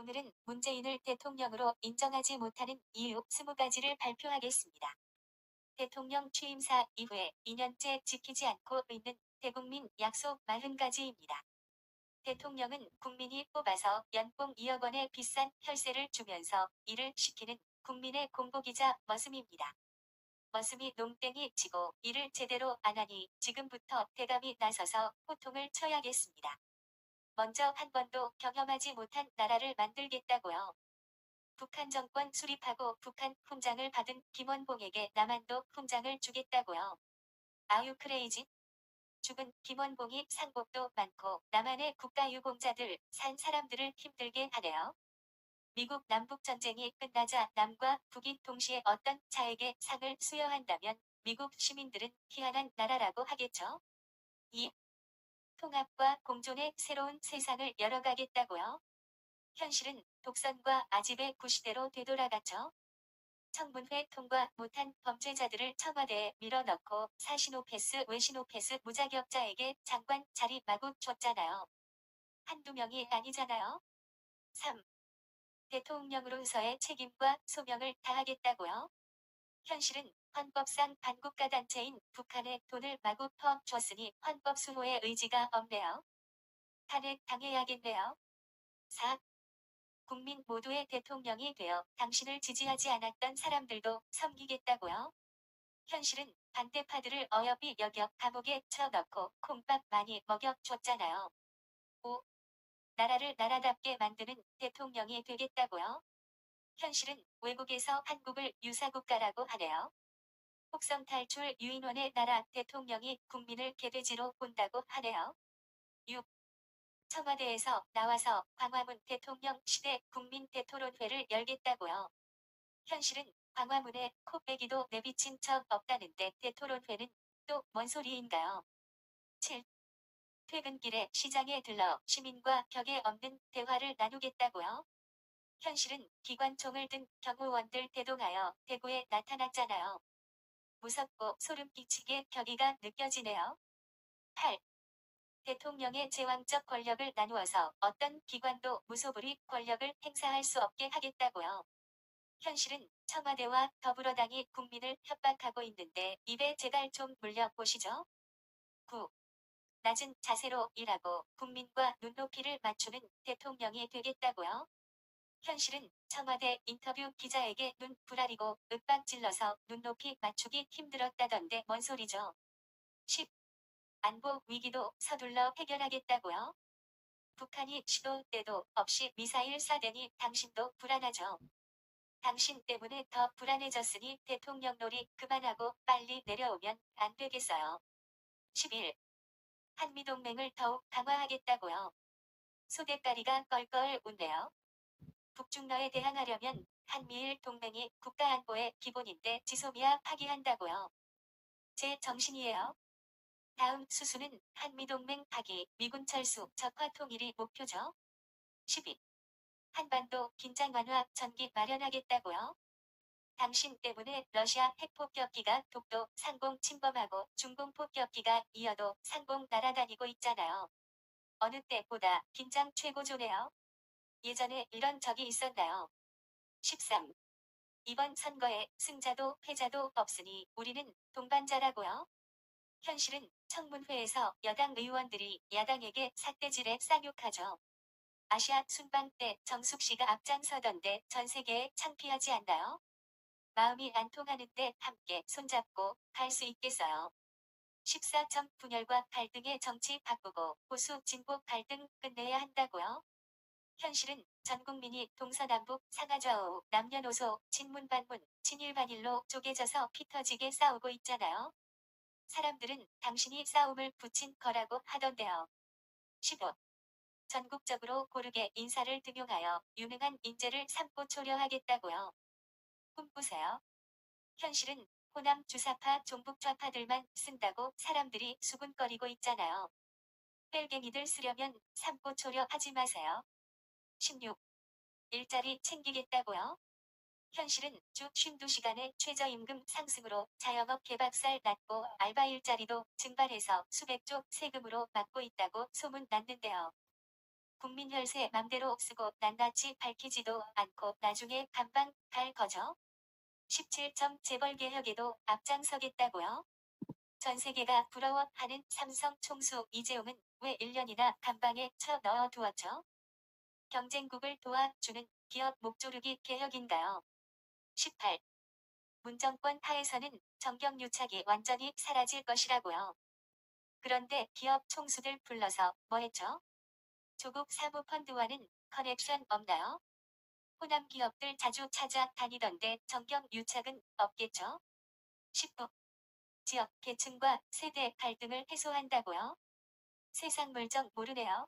오늘은 문재인을 대통령으로 인정하지 못하는 이유 20가지를 발표하겠습니다. 대통령 취임사 이후에 2년째 지키지 않고 있는 대국민 약속 40가지입니다. 대통령은 국민이 뽑아서 연봉 2억 원의 비싼 혈세를 주면서 일을 시키는 국민의 공복이자 머슴입니다. 머슴이 농땡이 치고 일을 제대로 안 하니 지금부터 대감이 나서서 호통을 쳐야겠습니다. 먼저 한 번도 경험하지 못한 나라를 만들겠다고요. 북한 정권 수립하고 북한 훈장을 받은 김원봉에게 남한도 훈장을 주겠다고요. 아유 크레이지. 죽은 김원봉이 상복도 많고 남한의 국가유공자들 산 사람들을 힘들게 하네요. 미국 남북전쟁이 끝나자 남과 북이 동시에 어떤 자에게 상을 수여한다면 미국 시민들은 희한한 나라라고 하겠죠. 2. 통합과 공존의 새로운 세상을 열어가겠다고요. 현실은 독선과 아집의 구시대로 되돌아갔죠. 청문회 통과 못한 범죄자들을 청와대에 밀어넣고 사시노패스 외시노패스 무자격자에게 장관 자리 마구 줬잖아요. 한두 명이 아니잖아요. 3. 대통령으로서의 책임과 소명을 다하겠다고요. 현실은 헌법상 반국가단체인 북한에 돈을 마구 퍼줬으니 헌법 수호의 의지가 없네요. 탄핵 당해야겠네요. 4. 국민 모두의 대통령이 되어 당신을 지지하지 않았던 사람들도 섬기겠다고요. 현실은 반대파들을 어여삐 여겨 감옥에 쳐넣고 콩밥 많이 먹여줬잖아요. 5. 나라를 나라답게 만드는 대통령이 되겠다고요. 현실은 외국에서 한국을 유사국가라고 하네요. 혹성 탈출 유인원의 나라 대통령이 국민을 개돼지로 본다고 하네요. 6. 청와대에서 나와서 광화문 대통령 시대 국민 대토론회를 열겠다고요. 현실은 광화문에 코빼기도 내비친 적 없다는데 대토론회는 또 뭔 소리인가요? 7. 퇴근길에 시장에 들러 시민과 격에 없는 대화를 나누겠다고요. 현실은 기관총을 든 경호원들 대동하여 대구에 나타났잖아요. 무섭고 소름 끼치게 격의가 느껴지네요. 8. 대통령의 제왕적 권력을 나누어서 어떤 기관도 무소불위 권력을 행사할 수 없게 하겠다고요. 현실은 청와대와 더불어당이 국민을 협박하고 있는데 입에 제갈 좀 물려보시죠. 9. 낮은 자세로 일하고 국민과 눈높이를 맞추는 대통령이 되겠다고요. 현실은 청와대 인터뷰 기자에게 눈 부라리고 윽박질러서 눈높이 맞추기 힘들었다던데 뭔 소리죠. 10. 안보 위기도 서둘러 해결하겠다고요. 북한이 시도 때도 없이 미사일 쏴대니 당신도 불안하죠. 당신 때문에 더 불안해졌으니 대통령 놀이 그만하고 빨리 내려오면 안 되겠어요. 11. 한미동맹을 더욱 강화하겠다고요. 소대가리가 껄껄 웃네요. 북중러에 대항하려면 한미일 동맹이 국가안보의 기본인데 지소미아 파기한다고요. 제 정신이에요. 다음 수순은 한미동맹 파기, 미군 철수, 적화 통일이 목표죠. 12. 한반도 긴장 완화 전기 마련하겠다고요. 당신 때문에 러시아 핵폭격기가 독도 상공 침범하고 중공 폭격기가 이어도 상공 날아다니고 있잖아요. 어느 때보다 긴장 최고조네요. 예전에 이런 적이 있었나요? 13. 이번 선거에 승자도 패자도 없으니 우리는 동반자라고요. 현실은 청문회에서 여당 의원들이 야당에게 삿대질에 쌍욕하죠. 아시아 순방 때 정숙 씨가 앞장서던데 전 세계에 창피하지 않나요? 마음이 안 통하는데 함께 손잡고 갈 수 있겠어요. 14점 분열과 갈등의 정치 바꾸고 보수 진보 갈등 끝내야 한다고요? 현실은 전 국민이 동서남북 상하좌우 남녀노소 진문반문 친일반일로 쪼개져서 피 터지게 싸우고 있잖아요. 사람들은 당신이 싸움을 붙인 거라고 하던데요. 15. 전국적으로 고르게 인사를 등용하여 유능한 인재를 삼고 초려하겠다고요. 꿈꾸세요. 현실은 호남 주사파 종북 좌파들만 쓴다고 사람들이 수군거리고 있잖아요. 뺄갱이들 쓰려면 삼고 초려 하지 마세요. 16. 일자리 챙기겠다고요? 현실은 주 52시간의 최저임금 상승으로 자영업 개박살 났고 알바 일자리도 증발해서 수백조 세금으로 막고 있다고 소문 났는데요. 국민 혈세 맘대로 쓰고 낱낱이 밝히지도 않고 나중에 감방 갈 거죠. 17점 재벌 개혁에도 앞장서겠다고요. 전 세계가 부러워하는 삼성 총수 이재용은 왜 1년이나 감방에 쳐 넣어 두었죠? 경쟁국을 도와주는 기업 목조르기 개혁인가요? 18. 문정권 하에서는 정경유착이 완전히 사라질 것이라고요. 그런데 기업 총수들 불러서 뭐 했죠? 조국 사모펀드와는 커넥션 없나요? 호남 기업들 자주 찾아다니던데 정경유착은 없겠죠? 19. 지역 계층과 세대 갈등을 해소한다고요? 세상 물정 모르네요.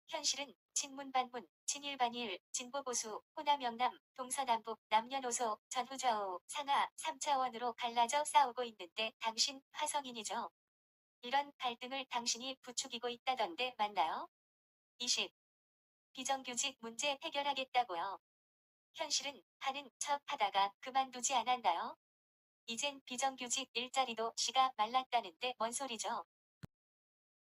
현실은 친문반문, 친일반일, 진보보수, 호남영남, 동서남북, 남녀노소, 전후좌우, 상하, 3차원으로 갈라져 싸우고 있는데 당신 화성인이죠. 이런 갈등을 당신이 부추기고 있다던데 맞나요? 20. 비정규직 문제 해결하겠다고요. 현실은 하는 척 하다가 그만두지 않았나요? 이젠 비정규직 일자리도 씨가 말랐다는데 뭔 소리죠?